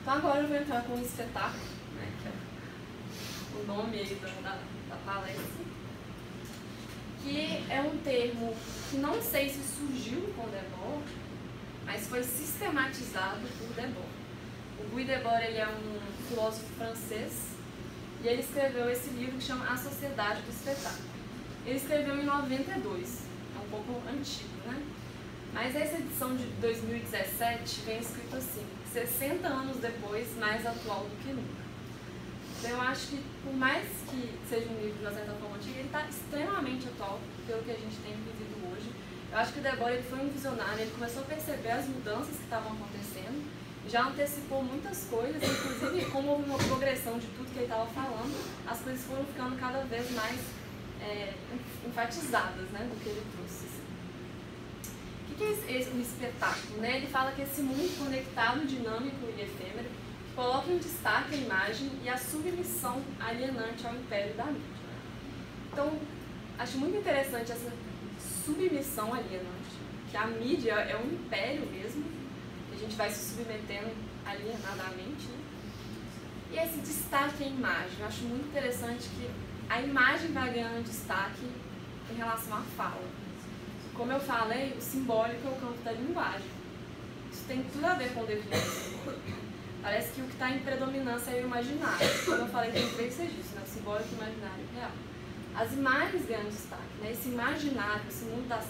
Então agora eu vou entrar com um espetáculo, né, que é o nome aí da palestra, que é um termo que não sei se surgiu com Debord, mas foi sistematizado por Debord. O Guy Debord, ele é um filósofo francês e ele escreveu esse livro que chama A Sociedade do Espetáculo. Ele escreveu em 92, é um pouco antigo, né? Mas essa edição de 2017 vem escrito assim, 60 anos depois, mais atual do que nunca. Então eu acho que, por mais que seja um livro de uma certa forma antigo, ele está extremamente atual pelo que a gente tem vivido hoje. Eu acho que o Debord, ele foi um visionário, ele começou a perceber as mudanças que estavam acontecendo, já antecipou muitas coisas, inclusive como houve uma progressão de tudo que ele estava falando, as coisas foram ficando cada vez mais enfatizadas, né, do que ele trouxe. O que é esse espetáculo? Né? Ele fala que esse mundo conectado, dinâmico e efêmero coloca em destaque a imagem e a submissão alienante ao império da mídia. Então, acho muito interessante essa submissão alienante, que a mídia é um império mesmo, que a gente vai se submetendo alienadamente, né? E esse destaque à imagem, eu acho muito interessante que a imagem vai ganhando destaque em relação à fala. Como eu falei, o simbólico é o campo da linguagem. Isso tem tudo a ver com o definitivo. Parece que o que está em predominância é o imaginário. Como eu falei, tem três registros, né? O simbólico, o imaginário e o real. As imagens ganham destaque, né? Esse imaginário, esse mundo das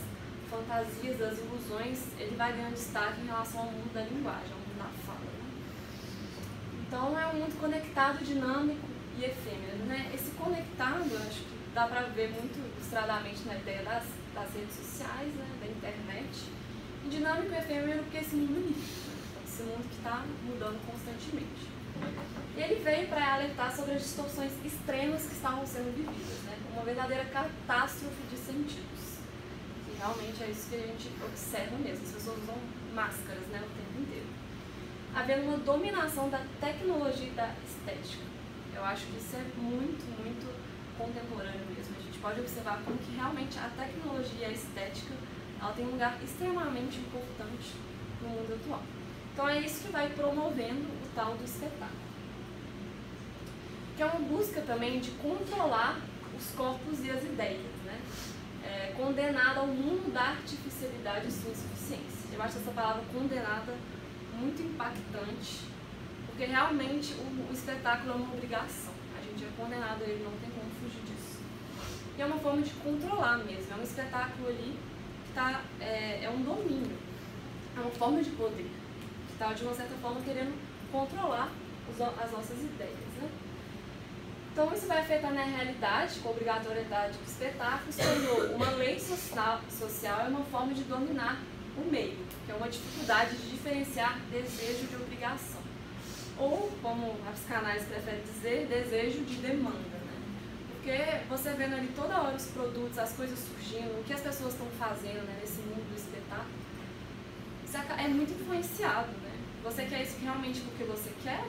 fantasias, das ilusões, ele vai ganhando destaque em relação ao mundo da linguagem, ao mundo da fala, né? Então é um mundo conectado, dinâmico e efêmero, né? Esse conectado, acho que dá para ver muito ilustradamente na ideia das redes sociais, né? Da internet. E dinâmico e efêmero porque esse mundo livre, né? Esse mundo que está mudando constantemente. E ele veio para alertar sobre as distorções extremas que estavam sendo vividas, né? Uma verdadeira catástrofe de sentidos. E realmente é isso que a gente observa mesmo. As pessoas usam máscaras, né, o tempo inteiro. Havendo uma dominação da tecnologia e da estética. Eu acho que isso é muito, muito contemporâneo mesmo. A gente pode observar como que realmente a tecnologia e a estética ela tem um lugar extremamente importante no mundo atual. Então é isso que vai promovendo o tal do espetáculo. Que é uma busca também de controlar os corpos e as ideias, né? Condenada ao mundo da artificialidade e sua insuficiência. Eu acho essa palavra condenada muito impactante, porque realmente o espetáculo é uma obrigação. A gente é condenado a ele, não tem como fugir disso. E é uma forma de controlar mesmo, é um espetáculo ali que é um domínio, é uma forma de poder, que está de uma certa forma querendo controlar as nossas ideias, né? Então isso vai afetar na realidade, com a obrigatoriedade do espetáculo, se tornou uma lei social é uma forma de dominar o meio, que é uma dificuldade de diferenciar desejo de obrigação. Ou, como a psicanálise prefere dizer, desejo de demanda, né? Porque você vendo ali toda hora os produtos, as coisas surgindo, o que as pessoas estão fazendo, né, nesse mundo do espetáculo, isso é muito influenciado, né? Você quer isso realmente porque você quer?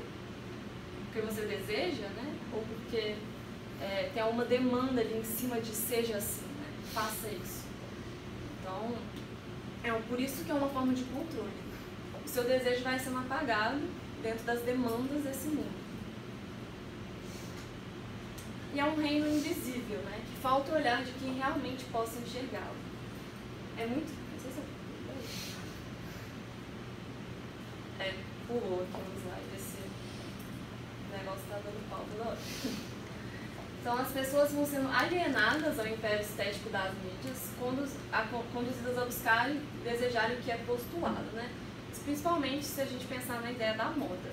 Porque você deseja, né? Ou porque tem uma demanda ali em cima de seja assim, né? Faça isso. Então, por isso que é uma forma de controle. O seu desejo vai sendo apagado dentro das demandas desse mundo. E é um reino invisível, né? Que falta o olhar de quem realmente possa enxergá-lo. É muito... Não sei se pulou aqui um slide, esse negócio está dando pau toda hora. Então as pessoas vão sendo alienadas ao império estético das mídias, conduzidas a buscar e desejarem o que é postulado, né? Principalmente se a gente pensar na ideia da moda,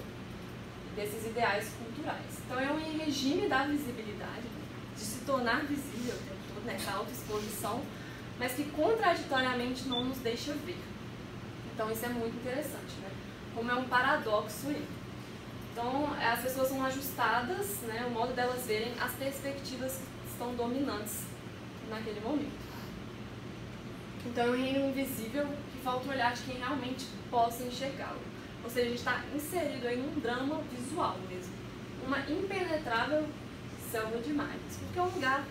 desses ideais culturais. Então é um regime da visibilidade, de se tornar visível o tempo todo, nessa autoexposição, mas que contraditoriamente não nos deixa ver. Então isso é muito interessante, né? Como é um paradoxo aí. Então as pessoas são ajustadas, né, o modo delas verem as perspectivas que estão dominantes naquele momento. Então é um reino invisível que falta o olhar de quem realmente possa enxergá-lo. Ou seja, a gente está inserido aí num drama visual mesmo. Uma impenetrável selva de imagens, porque é um lugar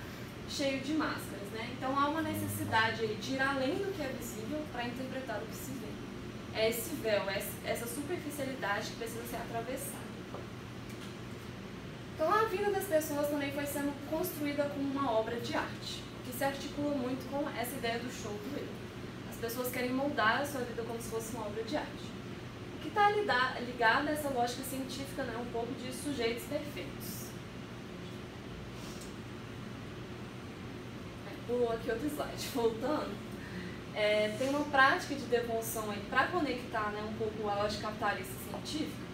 cheio de máscaras, né? Então há uma necessidade aí de ir além do que é visível para interpretar o que se vê. é esse véu, essa superficialidade que precisa ser atravessada. Então a vida das pessoas também foi sendo construída como uma obra de arte, que se articula muito com essa ideia do show do eu. As pessoas querem moldar a sua vida como se fosse uma obra de arte. O que está ligado a essa lógica científica, né, um pouco de sujeitos perfeitos. Pulou aqui outro slide. Voltando, tem uma prática de devoção aí para conectar, né, um pouco a lógica capitalista científica.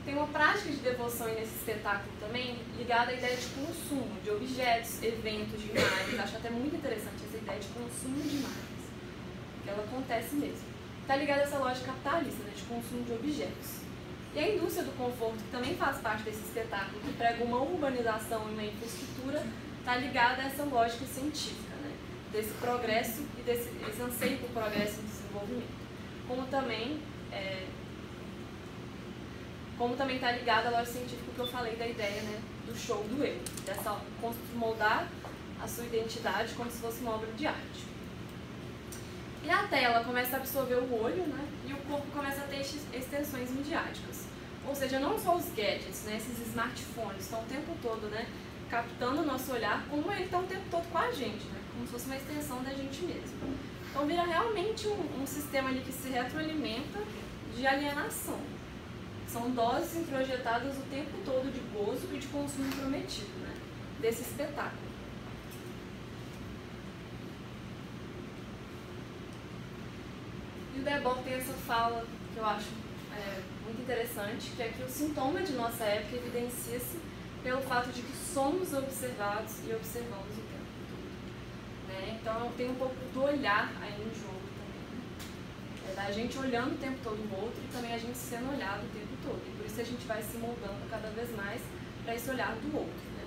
Tem uma prática de devoção nesse espetáculo também ligada à ideia de consumo de objetos, eventos, de imagens. Acho até muito interessante essa ideia de consumo de imagens, que ela acontece mesmo. Está ligada a essa lógica capitalista, né, de consumo de objetos. E a indústria do conforto, que também faz parte desse espetáculo, que prega uma urbanização e uma infraestrutura, está ligada a essa lógica científica, né, desse progresso e desse anseio por progresso e desenvolvimento. Como também está ligada à lógica científica que eu falei da ideia, né, do show do eu, dessa moldar a sua identidade como se fosse uma obra de arte. E a tela começa a absorver o olho, né, e o corpo começa a ter extensões midiáticas. Ou seja, não só os gadgets, né, esses smartphones estão o tempo todo, né, captando o nosso olhar, como ele está o tempo todo com a gente, né, como se fosse uma extensão da gente mesmo. Então vira realmente um sistema ali que se retroalimenta de alienação. São doses introjetadas o tempo todo de gozo e de consumo prometido, né, desse espetáculo. E o Debord tem essa fala que eu acho muito interessante, que é que o sintoma de nossa época evidencia-se pelo fato de que somos observados e observamos o tempo todo, né? Então tem um pouco do olhar aí no jogo também, né? Da gente olhando o tempo todo o outro e também a gente sendo olhado o tempo todo. E por isso a gente vai se moldando cada vez mais para esse olhar do outro, né?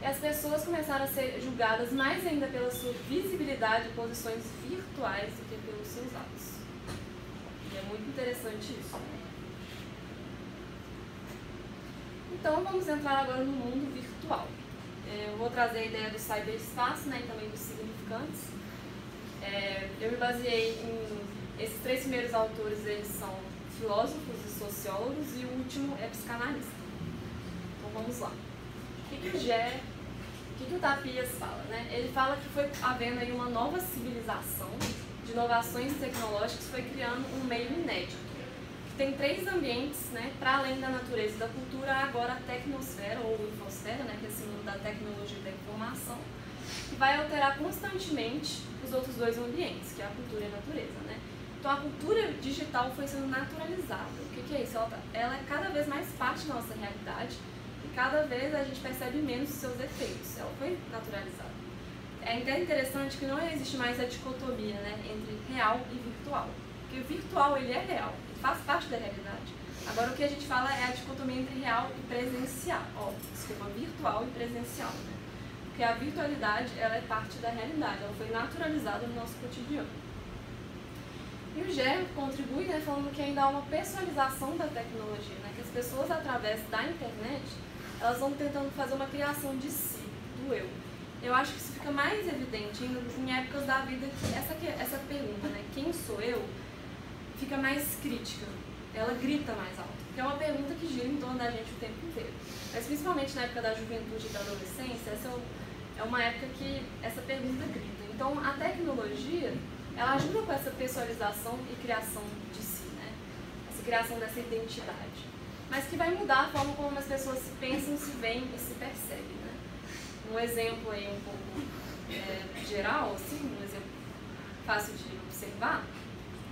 E as pessoas começaram a ser julgadas mais ainda pela sua visibilidade em posições virtuais do que pelos seus atos. E é muito interessante isso, né? Então vamos entrar agora no mundo virtual. Eu vou trazer a ideia do cyberespaço, né, e também dos significantes. Eu me baseei em... Esses três primeiros autores, eles são filósofos e sociólogos, e o último é psicanalista. Então vamos lá. O que o Tapias fala, né? Ele fala que foi havendo aí uma nova civilização de inovações tecnológicas que foi criando um meio inédito. Tem três ambientes, né, para além da natureza e da cultura, agora a tecnosfera ou infosfera, né, que é esse mundo da tecnologia e da informação, que vai alterar constantemente os outros dois ambientes, que é a cultura e a natureza, né? Então a cultura digital foi sendo naturalizada. O que é isso? Ela é cada vez mais parte da nossa realidade e cada vez a gente percebe menos os seus efeitos. Ela foi naturalizada. É interessante que não existe mais a dicotomia, né, entre real e virtual. Porque o virtual ele é real, ele faz parte da realidade. Agora o que a gente fala é a dicotomia entre real e presencial. Virtual e presencial, né? Porque a virtualidade ela é parte da realidade, ela foi naturalizada no nosso cotidiano. E o Gerro contribui, né, falando que ainda há uma personalização da tecnologia, né, que as pessoas através da internet elas vão tentando fazer uma criação de si, do eu. Eu acho que isso fica mais evidente em épocas da vida que essa pergunta, né, quem sou eu, fica mais crítica, ela grita mais alto, porque é uma pergunta que gira em torno da gente o tempo inteiro. Mas principalmente na época da juventude e da adolescência, essa é uma época que essa pergunta grita. Então a tecnologia, ela ajuda com essa pessoalização e criação de si, né? Essa criação dessa identidade. Mas que vai mudar a forma como as pessoas se pensam, se veem e se percebem, né? Um exemplo aí um pouco geral, assim, um exemplo fácil de observar.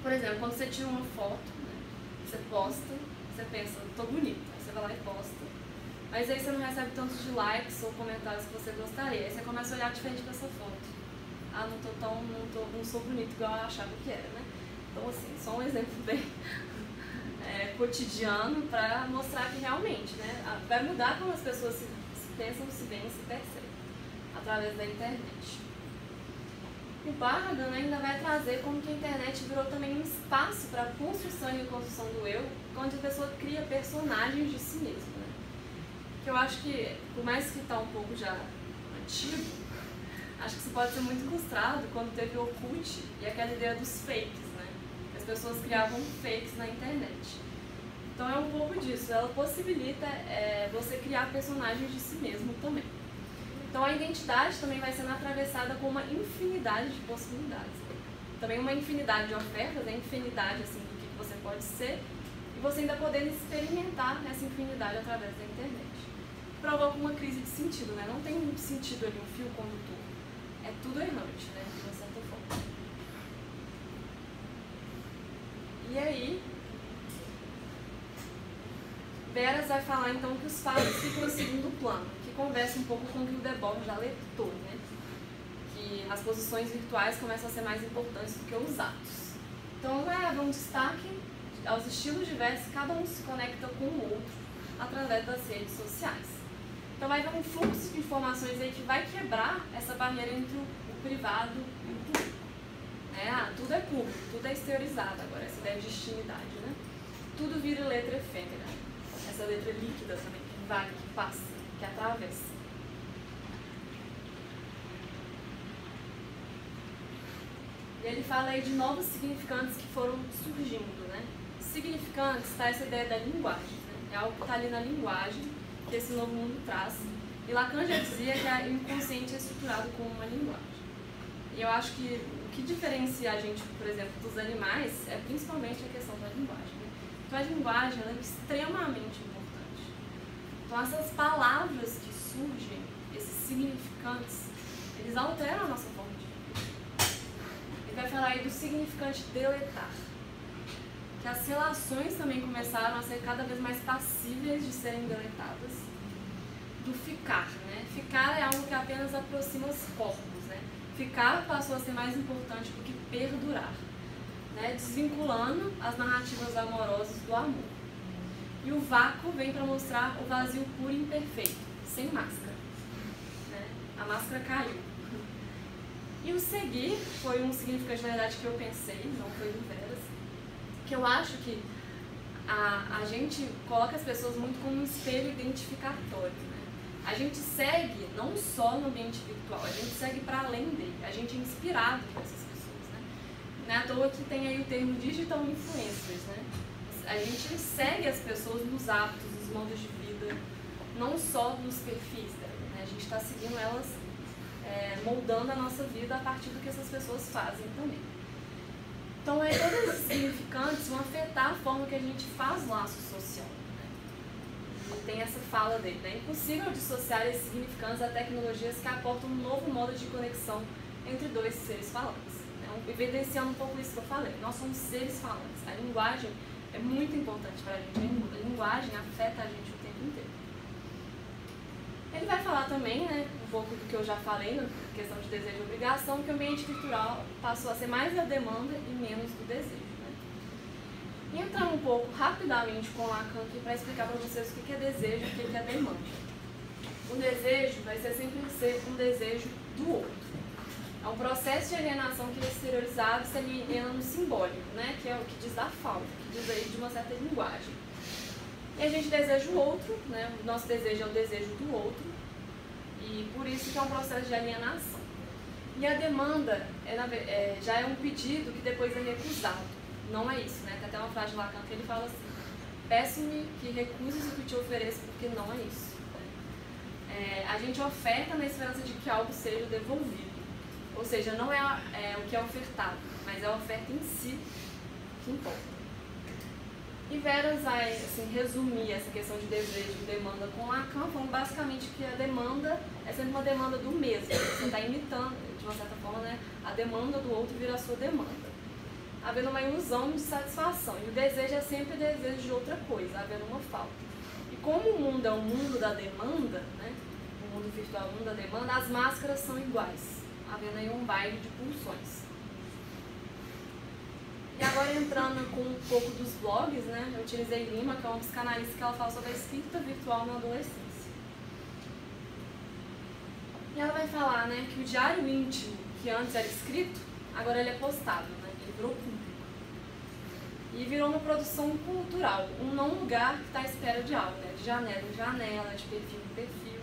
Por exemplo, quando você tira uma foto, né, você posta, você pensa, tô bonita, aí você vai lá e posta. Mas aí você não recebe tantos de likes ou comentários que você gostaria. Aí você começa a olhar diferente pra essa foto. Ah, não sou bonita igual eu achava que era, né? Então, assim, só um exemplo bem cotidiano para mostrar que realmente, né, vai mudar como as pessoas se pensam, se veem, se percebem através da internet. O Bargan ainda vai trazer como que a internet virou também um espaço para a construção e reconstrução do eu, onde a pessoa cria personagens de si mesma, né? Que eu acho que, por mais que está um pouco já antigo, acho que isso pode ser muito ilustrado quando teve o Orkut e aquela ideia dos fakes, né? As pessoas criavam fakes na internet. Então é um pouco disso, ela possibilita você criar personagens de si mesmo também. Então a identidade também vai sendo atravessada com uma infinidade de possibilidades. Também uma infinidade de ofertas, infinidade assim, do que você pode ser, e você ainda podendo experimentar essa infinidade através da internet. Provoca uma crise de sentido, né? Não tem muito sentido ali um fio condutor. É tudo errante, né? De uma certa forma. E aí, Veras vai falar então que os fatos ficam em segundo plano, que conversa um pouco com o que o Debord já alertou, né? Que as posições virtuais começam a ser mais importantes do que os atos. Então, dá um destaque aos estilos diversos, cada um se conecta com o outro através das redes sociais. Então vai haver um fluxo de informações aí que vai quebrar essa barreira entre o privado e o público. Tudo é público, tudo é exteriorizado agora, essa ideia de intimidade, né? Tudo vira letra efêmera, essa letra líquida também, que vai, que passa, que atravessa. E ele fala aí de novos significantes que foram surgindo, né? Significantes está essa ideia da linguagem, né? É algo que está ali na linguagem que esse novo mundo traz. E Lacan já dizia que o inconsciente é estruturado como uma linguagem. E eu acho que o que diferencia a gente, por exemplo, dos animais é principalmente a questão da linguagem, né? Então a linguagem ela é extremamente importante. Então essas palavras que surgem, esses significantes, eles alteram a nossa forma de vida. Ele vai falar aí do significante deletar. Que as relações também começaram a ser cada vez mais passíveis de serem deletadas. Do ficar, né? Ficar é algo que apenas aproxima os corpos, né? Ficar passou a ser mais importante do que perdurar, né? Desvinculando as narrativas amorosas do amor. E o vácuo vem para mostrar o vazio puro e imperfeito, sem máscara, né? A máscara caiu. E o seguir foi um significante, na verdade, que eu pensei, não foi do Veras, que eu acho que a gente coloca as pessoas muito como um espelho identificatório, né? A gente segue não só no ambiente virtual, a gente segue para além dele, a gente é inspirado por essas pessoas, né? Não é à toa que tem aí o termo digital influencers, né? A gente segue as pessoas nos hábitos, nos modos de vida, não só nos perfis dela, né? A gente está seguindo elas, moldando a nossa vida a partir do que essas pessoas fazem também. Então, todos esses significantes vão afetar a forma que a gente faz laço social, né? E tem essa fala dele, né? É impossível dissociar esses significantes a tecnologias que aportam um novo modo de conexão entre dois seres falantes, né? Evidenciando um pouco isso que eu falei. Nós somos seres falantes. A linguagem é muito importante para a gente. A linguagem afeta a gente o tempo inteiro. Ele vai falar também, né, um pouco do que eu já falei na questão de desejo e obrigação, que o ambiente virtual passou a ser mais a demanda e menos do desejo, né? E entrando um pouco rapidamente com Lacan aqui para explicar para vocês o que é desejo e o que é demanda. O desejo vai ser sempre ser um desejo do outro. É um processo de alienação que é exteriorizado se aliena no simbólico, né, que é o que diz da falta, que diz aí de uma certa linguagem. E a gente deseja o outro, né? O nosso desejo é o desejo do outro, e por isso que é um processo de alienação. E a demanda já é um pedido que depois é recusado. Não é isso, né? Tem até uma frase de Lacan que ele fala assim: peço-me que recuses o que te ofereço, porque não é isso. A gente oferta na esperança de que algo seja devolvido. Ou seja, não é o que é ofertado, mas é a oferta em si que importa. E Veras vai assim, resumir essa questão de desejo e demanda com Lacan, falando basicamente que a demanda é sempre uma demanda do mesmo. Você está imitando, de uma certa forma, né, a demanda do outro vira a sua demanda, havendo uma ilusão de satisfação. E o desejo é sempre o desejo de outra coisa, havendo uma falta. E como o mundo é o mundo da demanda, né, o mundo virtual é o mundo da demanda, as máscaras são iguais, havendo aí um baile de pulsões. E agora entrando com um pouco dos blogs, né, eu utilizei Lima, que é uma psicanalista que ela fala sobre a escrita virtual na adolescência. E ela vai falar, né, que o diário íntimo, que antes era escrito, agora ele é postado, né, ele virou público. E virou uma produção cultural, um não lugar que está à espera de algo, né, de janela em janela, de perfil em perfil.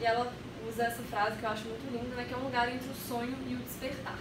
E ela usa essa frase que eu acho muito linda, né, que é um lugar entre o sonho e o despertar.